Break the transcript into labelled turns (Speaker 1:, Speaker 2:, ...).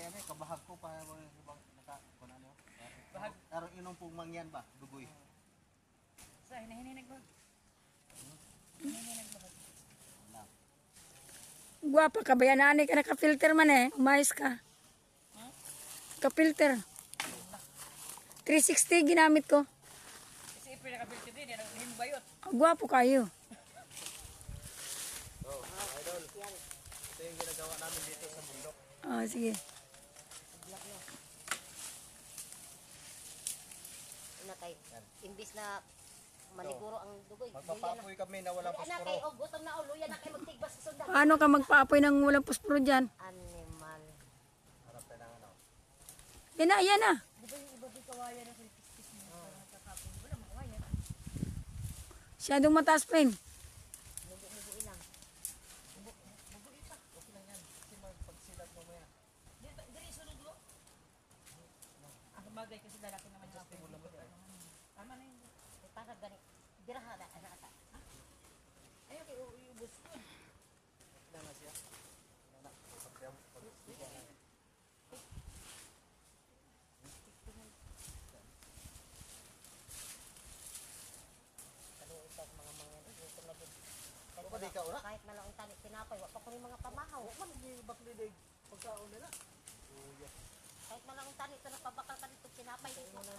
Speaker 1: yan eh, kabahag ko pa ibang naka ano.
Speaker 2: Bahag.
Speaker 1: Tarong inong pong mangyan ba, dugoy.
Speaker 2: Sa hinahinay nagbahag. Hinahinay nagbahag.
Speaker 1: Wala.
Speaker 3: Guwapa ka ba yan? Ani ka naka-filter man eh. Umayos ka. Ka-filter. 360 ginamit ko.
Speaker 2: Kasi April naka-filter din, yan ang bayot.
Speaker 3: Guwapo kayo.
Speaker 1: So, idol. Ito yung ginagawa namin dito sa bundok.
Speaker 3: Oh, sige.
Speaker 4: Una kay, imbis na maliguro ang dugoy.
Speaker 1: Magpapapoy kami na walang
Speaker 4: Anak
Speaker 1: posporo.
Speaker 4: kay, oh, gutom na ulo, yan na kay magtigbas sa sundan.
Speaker 3: Paano ka magpaapoy ng walang puspuro dyan?
Speaker 4: Animal.
Speaker 1: Harap na lang ano.
Speaker 3: Yan na, yan na.
Speaker 2: Di ba yung iba din kawayan na kilikis mo? Parang kakapon. Wala mga kawayan.
Speaker 3: Siyadong mataas, friend.
Speaker 4: Mugo-mugoy lang.
Speaker 1: Okay lang yan. Kasi magpagsilag mamaya.
Speaker 2: Dili sunod lo. Ang bagay kasi lalaki naman yung apoy. Tama na yun.
Speaker 4: May para gani. Diraha na, anak ata.
Speaker 2: Ayaw kayo iubos ko.
Speaker 1: Ilan na siya? Ilan na? Pagsigan na.
Speaker 4: Kaluoy sa mga gutom na din.
Speaker 1: Ano ba di ka ura?
Speaker 4: Kahit malaking tani tinapay, wala pa ko rin mga pamahaw.
Speaker 1: Man, di baklidig. Pagkaon nila.
Speaker 4: Kahit malaking tani ito na pabakal ka dito tinapay.